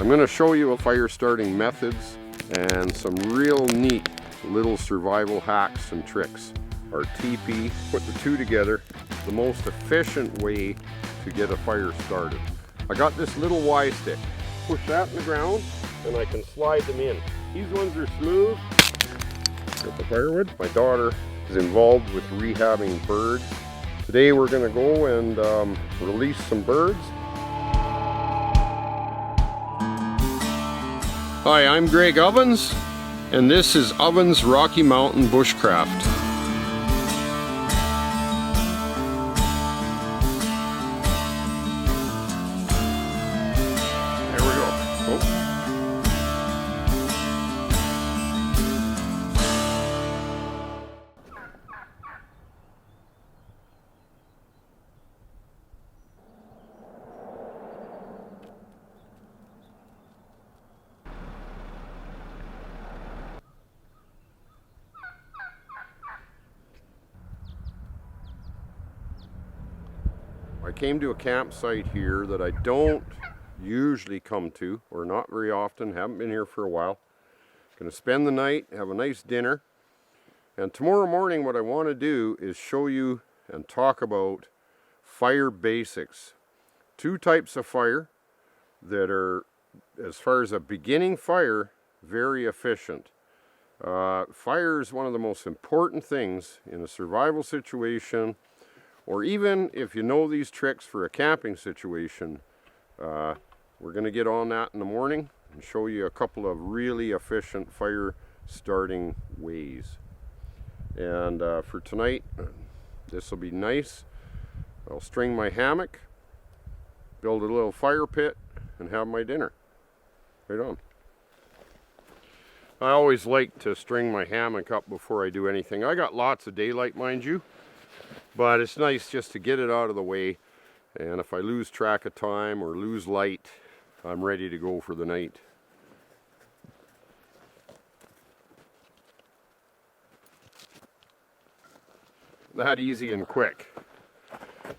I'm going to show you fire starting methods and some real neat little survival hacks and tricks. Our TP, put the two together, the most efficient way to get a fire started. I got this little Y stick. Push that in the ground and I can slide them in. These ones are smooth. With the firewood. My daughter is involved with rehabbing birds. Today we're going to go and release some birds. Hi, I'm Greg Ovens, and this is Ovens Rocky Mountain Bushcraft. There we go. Oh. I came to a campsite here that I don't usually come to, or not very often, haven't been here for a while. Going to spend the night, have a nice dinner, and tomorrow morning what I want to do is show you and talk about fire basics. Two types of fire that are, as far as a beginning fire, very efficient. Fire is one of the most important things in a survival situation, or even if you know these tricks for a camping situation. We're going to get on that in the morning and show you a couple of really efficient fire starting ways. And for tonight, this will be nice. I'll string my hammock, build a little fire pit, and have my dinner. Right on. I always like to string my hammock up before I do anything. I got lots of daylight, mind you. But it's nice just to get it out of the way, and if I lose track of time or lose light, I'm ready to go for the night. That easy and quick.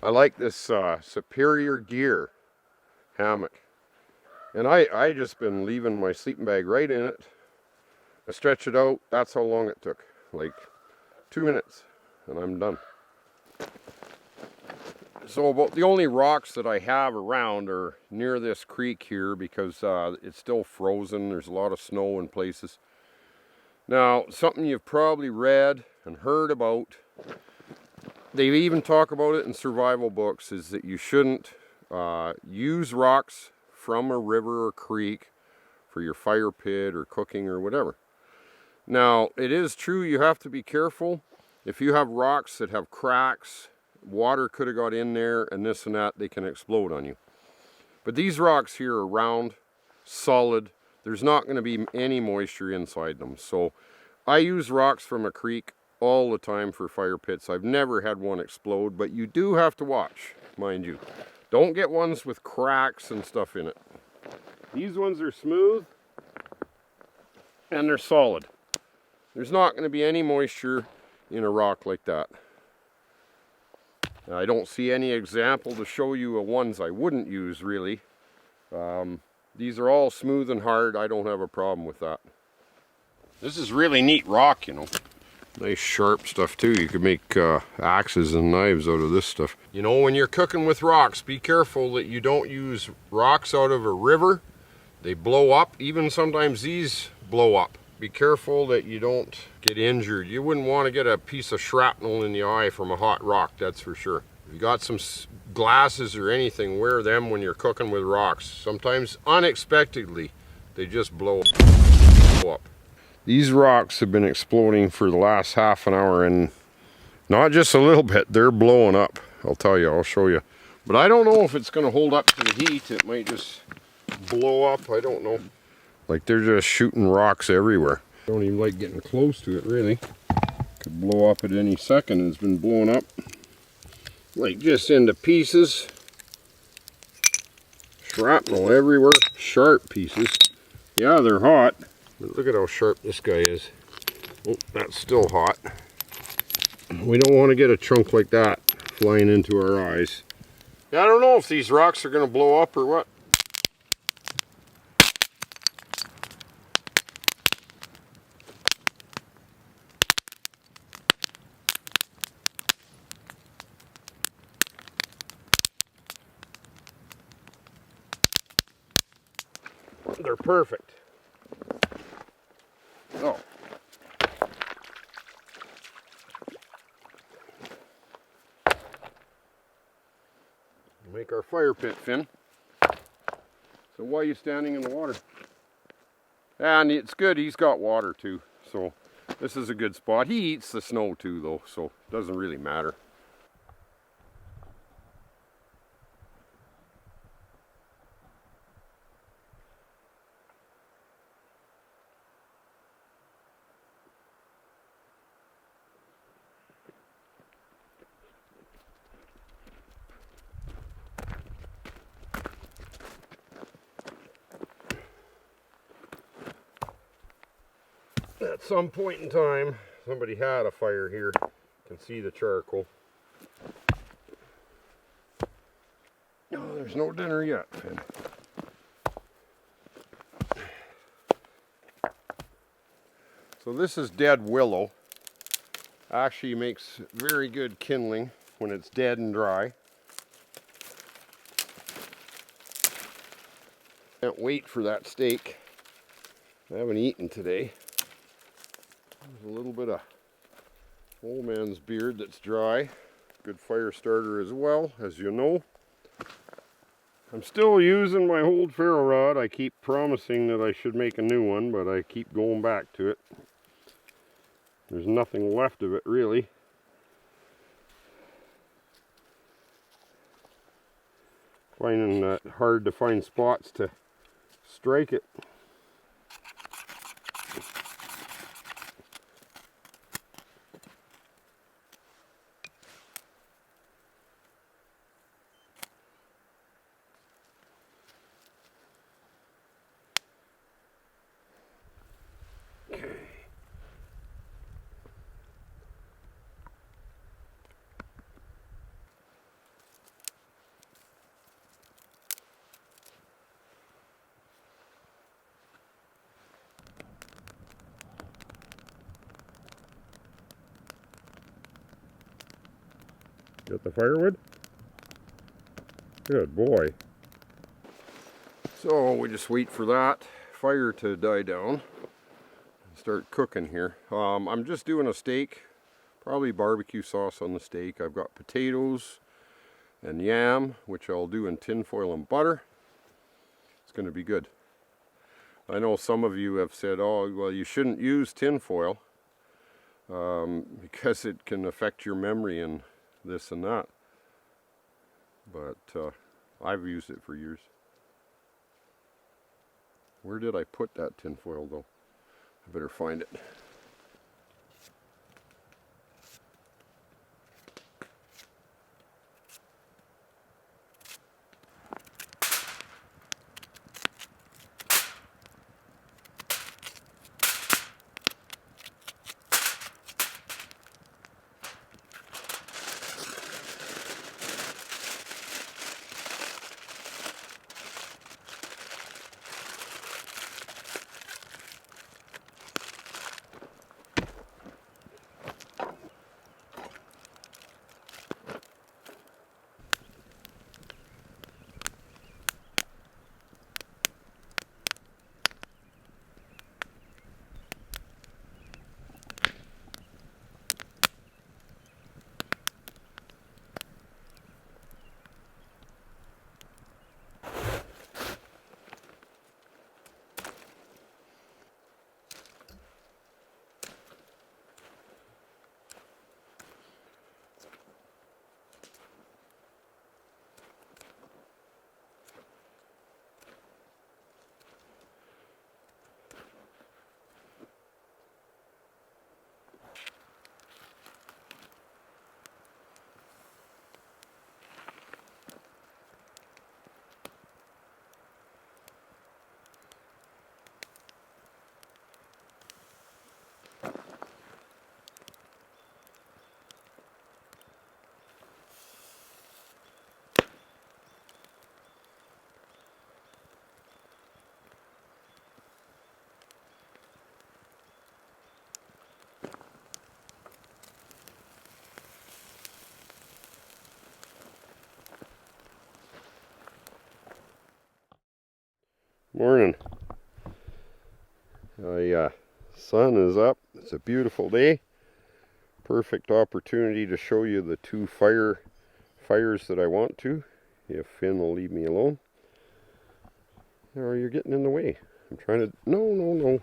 I like this Superior Gear hammock, and I just been leaving my sleeping bag right in it. I stretch it out. That's how long it took, like 2 minutes, and I'm done. So about the only rocks that I have around are near this creek here, because it's still frozen. There's a lot of snow in places. Now, something you've probably read and heard about, they even talk about it in survival books, is that you shouldn't use rocks from a river or creek for your fire pit or cooking or whatever. Now, it is true you have to be careful. If you have rocks that have cracks, water could have got in there and this and that, they can explode on you. But these rocks here are round, solid. There's not going to be any moisture inside them. So I use rocks from a creek all the time for fire pits. I've never had one explode, but you do have to watch, mind you. Don't get ones with cracks and stuff in it. These ones are smooth and they're solid. There's not going to be any moisture in a rock like that. I don't see any example to show you of ones I wouldn't use, really. These are all smooth and hard. I don't have a problem with that. This is really neat rock, you know. Nice sharp stuff too. You could make axes and knives out of this stuff. You know, when you're cooking with rocks, be careful that you don't use rocks out of a river. They blow up. Even sometimes these blow up. Be careful that you don't get injured. You wouldn't want to get a piece of shrapnel in the eye from a hot rock, that's for sure. If you got some glasses or anything, wear them when you're cooking with rocks. Sometimes unexpectedly, they just blow up. These rocks have been exploding for the last half an hour, and not just a little bit, they're blowing up. I'll tell you, I'll show you. But I don't know if it's going to hold up to the heat. It might just blow up, I don't know. Like they're just shooting rocks everywhere. Don't even like getting close to it, really. Could blow up at any second, and it's been blown up. Like just into pieces. Shrapnel everywhere. Sharp pieces. Yeah, they're hot. But look at how sharp this guy is. Oh, that's still hot. We don't want to get a chunk like that flying into our eyes. I don't know if these rocks are going to blow up or what. they're perfect. Oh. Make our fire pit, Finn. So why are you standing in the water? And it's good, he's got water too. So this is a good spot. He eats the snow too though, so it doesn't really matter. At some point in time, somebody had a fire here. You can see the charcoal. Oh, there's no dinner yet, Finn. So this is dead willow. Actually makes very good kindling when it's dead and dry. Can't wait for that steak. I haven't eaten today. There's a little bit of old man's beard that's dry. Good fire starter as well, as you know. I'm still using my old ferro rod. I keep promising that I should make a new one, but I keep going back to it. There's nothing left of it really. Finding that hard to find spots to strike it. Got the firewood? Good boy. So we just wait for that fire to die down and start cooking here. I'm just doing a steak, probably barbecue sauce on the steak. I've got potatoes and yam, which I'll do in tin foil and butter. It's going to be good. I know some of you have said, oh, well, you shouldn't use tin foil because it can affect your memory and this and that, but I've used it for years. Where did I put that tin foil though? I better find it. Morning. The sun is up. It's a beautiful day. Perfect opportunity to show you the two fires that I want to, if Finn will leave me alone. Or you're getting in the way. I'm trying to... No.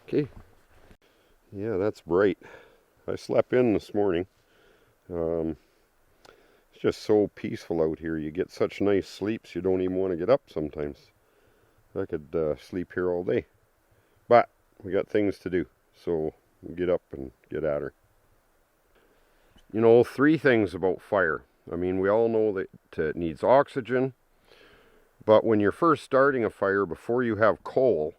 Okay. Yeah, that's bright. I slept in this morning. It's just so peaceful out here. You get such nice sleeps you don't even want to get up sometimes. I could sleep here all day. But we got things to do, so we'll get up and get at her. You know, 3 things about fire. I mean, we all know that it needs oxygen, but when you're first starting a fire, before you have coal,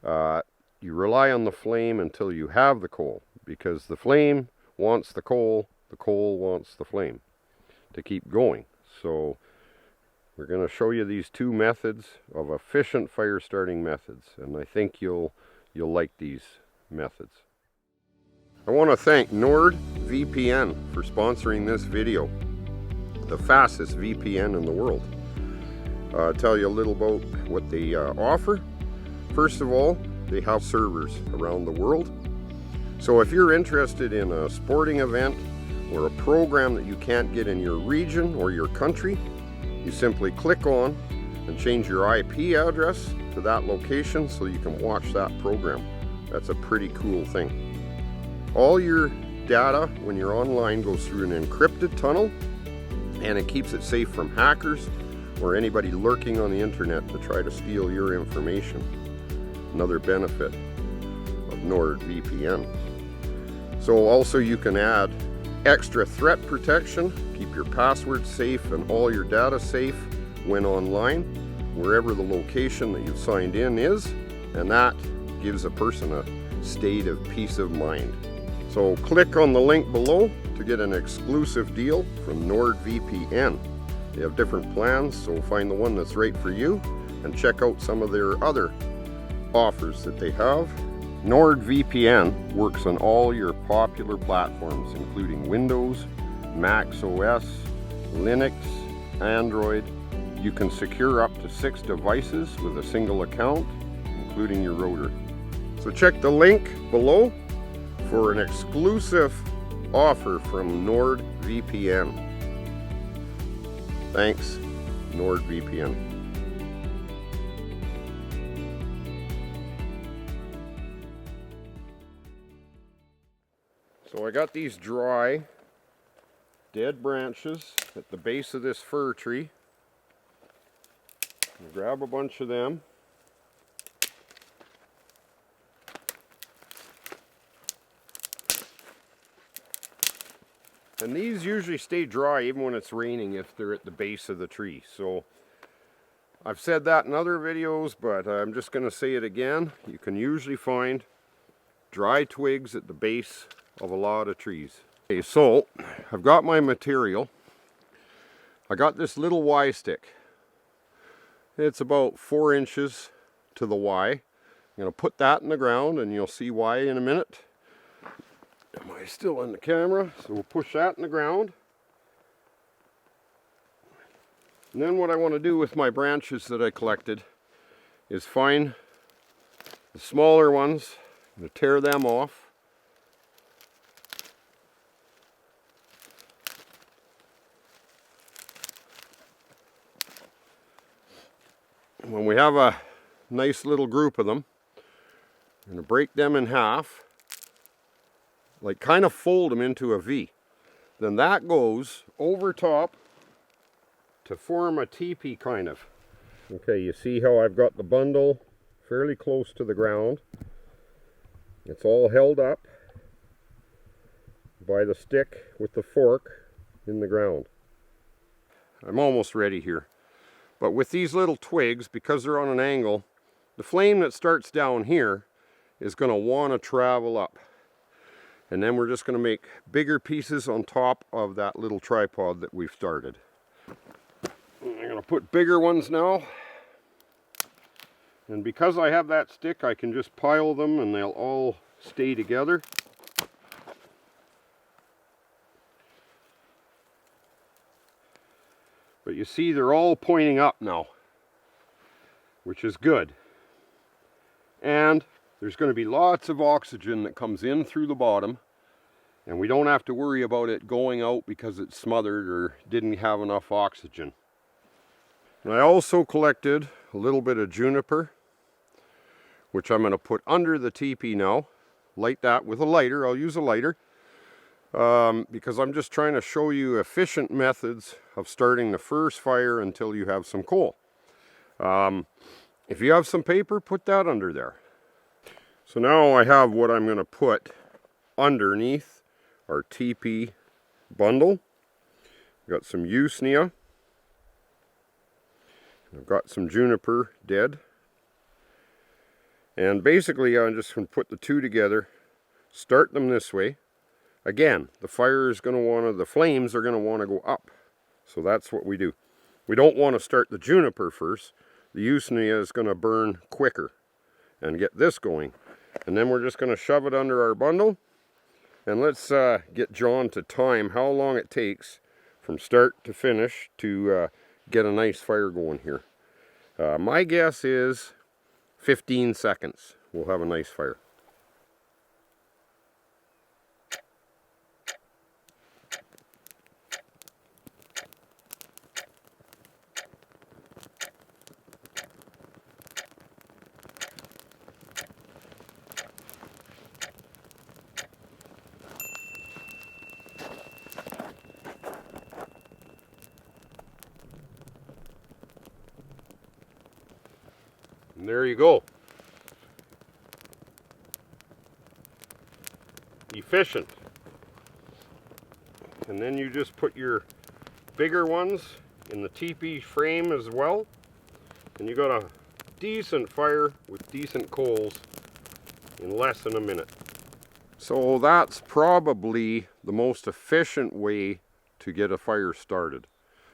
you rely on the flame until you have the coal, because the flame wants the coal wants the flame to keep going. So we're going to show you these 2 methods of efficient fire starting methods, and I think you'll like these methods. I want to thank NordVPN for sponsoring this video, the fastest VPN in the world. I'll tell you a little about what they offer. First of all, they have servers around the world. So if you're interested in a sporting event or a program that you can't get in your region or your country, you simply click on and change your IP address to that location so you can watch that program. That's a pretty cool thing. All your data when you're online goes through an encrypted tunnel, and it keeps it safe from hackers or anybody lurking on the internet to try to steal your information. Another benefit of NordVPN. So also you can add extra threat protection, keep your passwords safe and all your data safe when online, wherever the location that you've signed in is, and that gives a person a state of peace of mind. So click on the link below to get an exclusive deal from NordVPN. They have different plans, so find the one that's right for you and check out some of their other offers that they have. NordVPN works on all your popular platforms, including Windows, Mac OS, Linux, Android. You can secure up to 6 devices with a single account, including your router. So check the link below for an exclusive offer from NordVPN. Thanks, NordVPN. So I got these dry, dead branches at the base of this fir tree. I'll grab a bunch of them. And these usually stay dry even when it's raining if they're at the base of the tree. So I've said that in other videos, but I'm just going to say it again. You can usually find dry twigs at the base of a lot of trees. Okay, so I've got my material. I got this little Y stick. It's about 4 inches to the Y. I'm going to put that in the ground and you'll see why in a minute. Am I still in the camera? So we'll push that in the ground. And then what I want to do with my branches that I collected is find the smaller ones, I'm going to tear them off. When we have a nice little group of them, I'm going to break them in half, like kind of fold them into a V. Then that goes over top to form a teepee kind of. Okay, you see how I've got the bundle fairly close to the ground. It's all held up by the stick with the fork in the ground. I'm almost ready here. But with these little twigs, because they're on an angle, the flame that starts down here is going to want to travel up. And then we're just going to make bigger pieces on top of that little tripod that we've started. I'm going to put bigger ones now. And because I have that stick, I can just pile them and they'll all stay together. But you see they're all pointing up now, which is good. And there's going to be lots of oxygen that comes in through the bottom, and we don't have to worry about it going out because it's smothered or didn't have enough oxygen. And I also collected a little bit of juniper, which I'm going to put under the teepee now. Light that with a lighter. I'll use a lighter because I'm just trying to show you efficient methods of starting the first fire until you have some coal. If you have some paper, put that under there. So now I have what I'm going to put underneath our teepee bundle. Got some usnea. I've got some juniper dead. And basically I'm just going to put the two together, start them this way. Again, the fire is going to want to, the flames are going to want to go up. So that's what we do. We don't want to start the juniper first. The usnea is going to burn quicker and get this going. And then we're just going to shove it under our bundle. And let's get John to time how long it takes from start to finish to get a nice fire going here. My guess is 15 seconds. We'll have a nice fire. And there you go. Efficient. And then you just put your bigger ones in the teepee frame as well, and you got a decent fire with decent coals in less than a minute. So that's probably the most efficient way to get a fire started.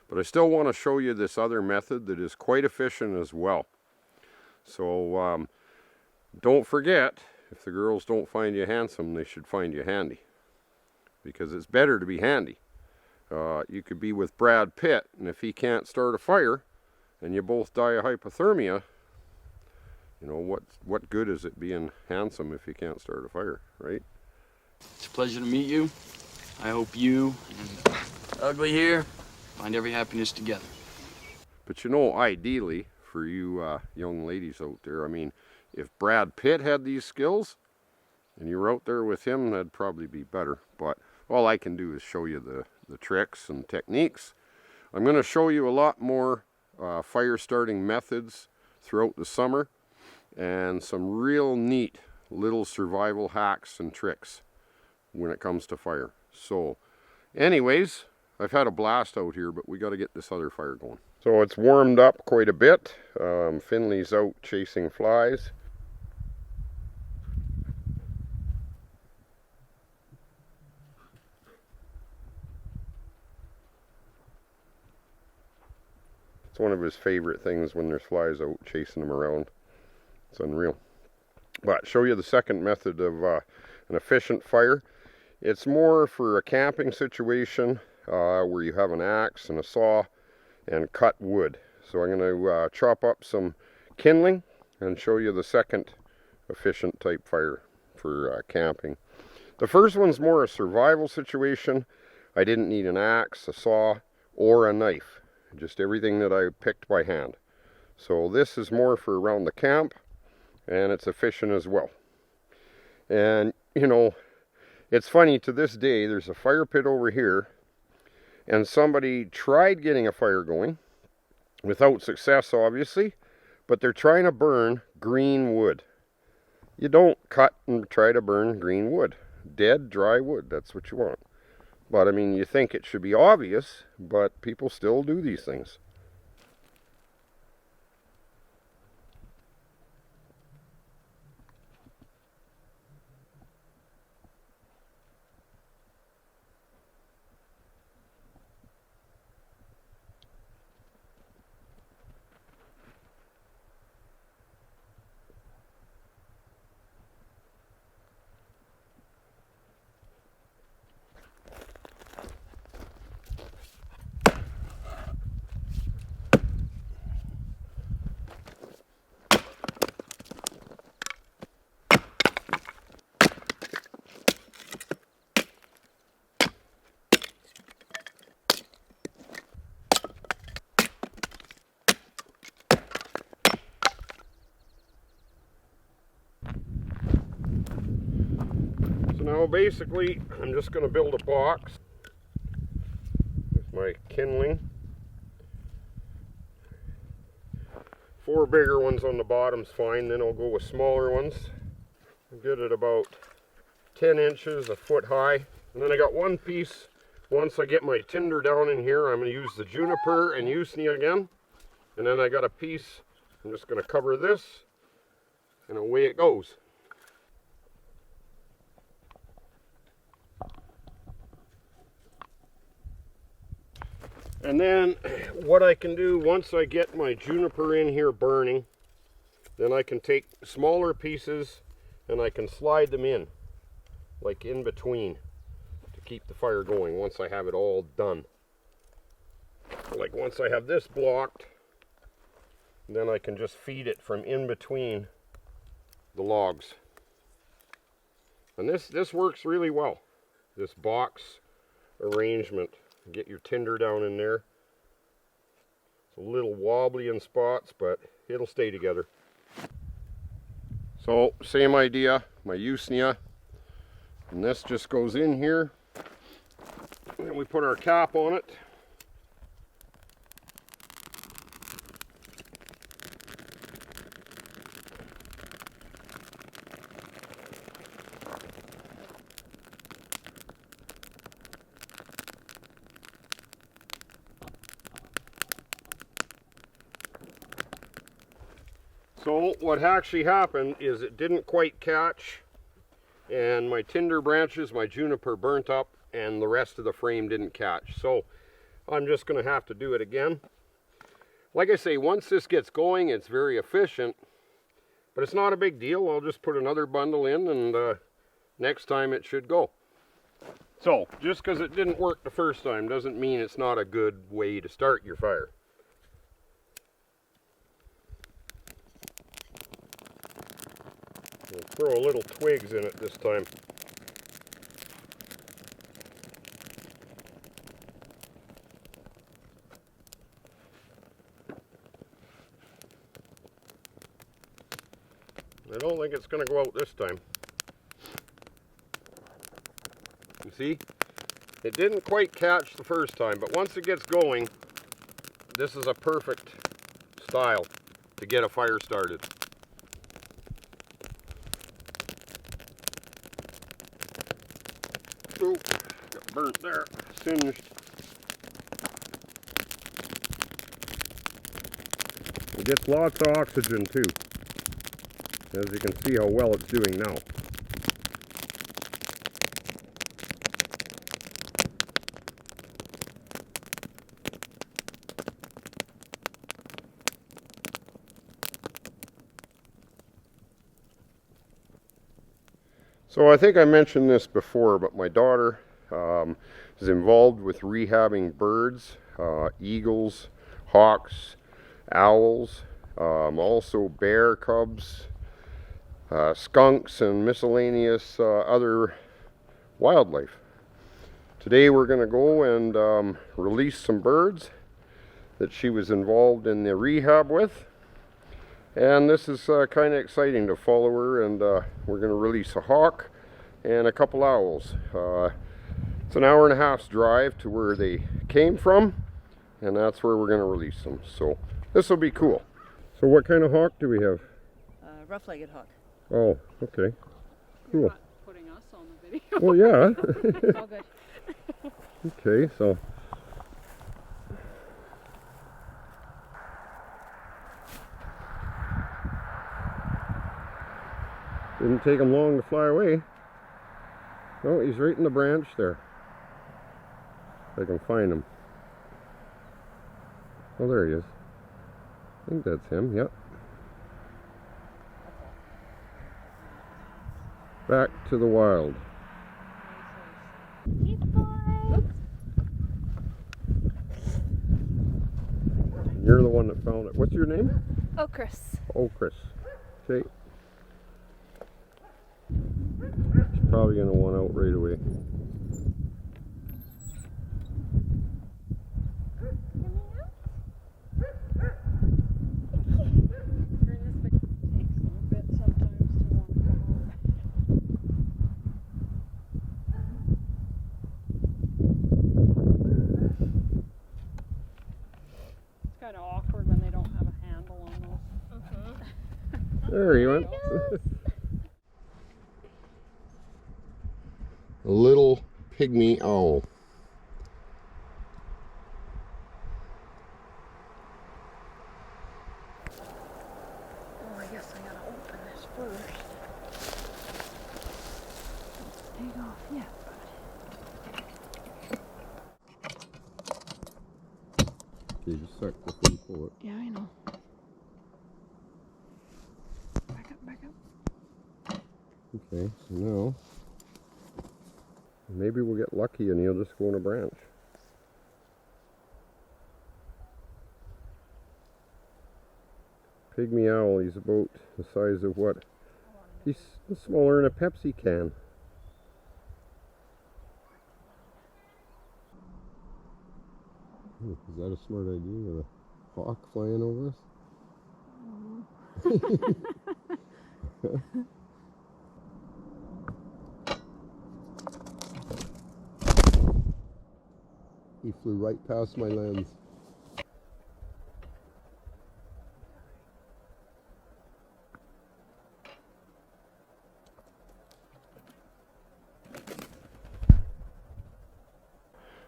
But I still want to show you this other method that is quite efficient as well. So don't forget, if the girls don't find you handsome, they should find you handy. Because it's better to be handy. You could be with Brad Pitt, and if he can't start a fire, and you both die of hypothermia, you know, what good is it being handsome if you can't start a fire, right? It's a pleasure to meet you. I hope you and Ugly here find every happiness together. But you know, ideally, for you young ladies out there, I mean, if Brad Pitt had these skills and you were out there with him, that'd probably be better. But all I can do is show you the tricks and techniques. I'm going to show you a lot more fire starting methods throughout the summer, and some real neat little survival hacks and tricks when it comes to fire. So anyways, I've had a blast out here, but we got to get this other fire going. So it's warmed up quite a bit. Finley's out chasing flies. It's one of his favorite things when there's flies out, chasing them around. It's unreal. But show you the second method of an efficient fire. It's more for a camping situation where you have an axe and a saw and cut wood. So I'm going to chop up some kindling and show you the second efficient type fire for camping. The first one's more a survival situation. I didn't need an axe, a saw, or a knife. Just everything that I picked by hand. So this is more for around the camp, and it's efficient as well. And you know, it's funny, to this day there's a fire pit over here, and somebody tried getting a fire going without success, obviously, but they're trying to burn green wood. You don't cut and try to burn green wood. Dead, dry wood, that's what you want. But I mean, you think it should be obvious, but people still do these things. now basically I'm just going to build a box with my kindling. 4 bigger ones on the bottom's fine, then I'll go with smaller ones. I'm good at about 10 inches, a foot high. And then I got one piece, once I get my tinder down in here, I'm going to use the juniper and usnea again. And then I got a piece, I'm just going to cover this, and away it goes. And then what I can do once I get my juniper in here burning, then I can take smaller pieces and I can slide them in, like in between, to keep the fire going once I have it all done. Like once I have this blocked, then I can just feed it from in between the logs. And this works really well, this box arrangement. Get your tinder down in there. It's a little wobbly in spots, but it'll stay together. So same idea, my usnea, and this just goes in here, and we put our cap on it. So what actually happened is it didn't quite catch, and my tinder branches, my juniper burnt up, and the rest of the frame didn't catch. So I'm just going to have to do it again. Like I say, once this gets going, it's very efficient, but it's not a big deal. I'll just put another bundle in, and next time it should go. So just because it didn't work the first time doesn't mean it's not a good way to start your fire. We'll throw little twigs in it this time. I don't think it's going to go out this time. You see? It didn't quite catch the first time, but once it gets going, this is a perfect style to get a fire started. Oh, got burnt there, singed. It gets lots of oxygen too, as you can see how well it's doing now. So I think I mentioned this before, but my daughter is involved with rehabbing birds, eagles, hawks, owls, also bear cubs, skunks, and miscellaneous other wildlife. Today we're going to go and release some birds that she was involved in the rehab with. And this is kind of exciting to follow her, and we're going to release a hawk and a couple owls. It's an hour and a half's drive to where they came from, and that's where we're going to release them. So this will be cool. So what kind of hawk do we have? Rough-legged hawk. Oh, okay. Cool. You're not putting us on the video. Well, yeah. It's all good. Okay, so didn't take him long to fly away. Oh, he's right in the branch there. If I can find him. Oh, there he is. I think that's him, yep. Back to the wild. You're the one that found it. What's your name? Oh, Chris. Oh, Chris. Okay. She's probably going to want out right away. There he went. A little pygmy owl. Oh, I guess I gotta open this first. Don't take off yet, Okay, just a sec before you pull it. yeah, I know. Back up, back up. Okay, so now maybe we'll get lucky and he'll just go on a branch. Pygmy owl, he's about the size of what? He's smaller than a Pepsi can. Is that a smart idea with a hawk flying over us? He flew right past my lens.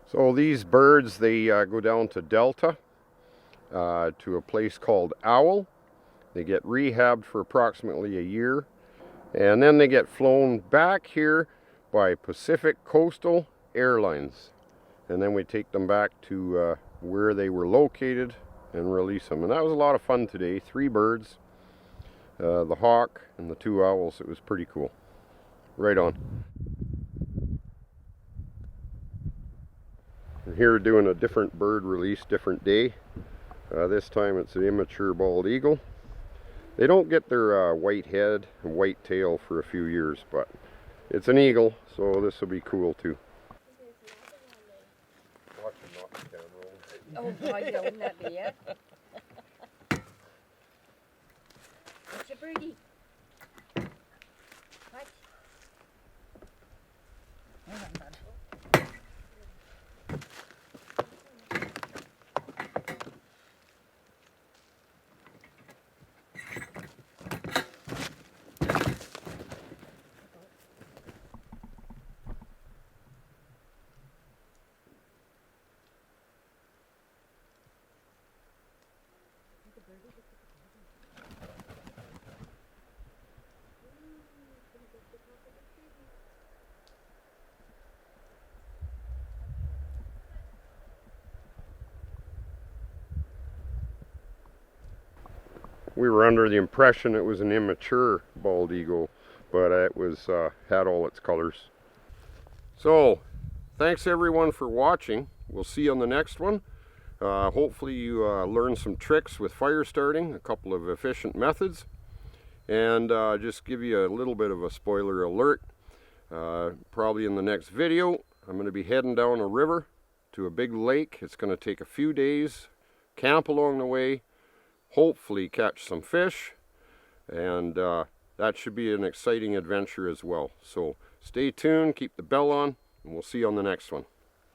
So these birds, they go down to Delta, to a place called Owl. They get rehabbed for approximately a year, and then they get flown back here by Pacific Coastal Airlines. And then we take them back to where they were located and release them. And that was a lot of fun today. 3 birds, the hawk and the 2 owls. It was pretty cool. Right on. We're here doing a different bird release, different day. This time it's an immature bald eagle. They don't get their white head and white tail for a few years, but it's an eagle, so this will be cool too. Oh boy, yeah, wouldn't that be it? It's a birdie. What? Hang on, bud. We were under the impression it was an immature bald eagle, but it was had all its colors. So, thanks everyone for watching. We'll see you on the next one. Hopefully you learned some tricks with fire starting, a couple of efficient methods, and just give you a little bit of a spoiler alert. Probably in the next video, I'm going to be heading down a river to a big lake. It's going to take a few days, camp along the way, hopefully catch some fish, and that should be an exciting adventure as well. So stay tuned, keep the bell on, and we'll see you on the next one.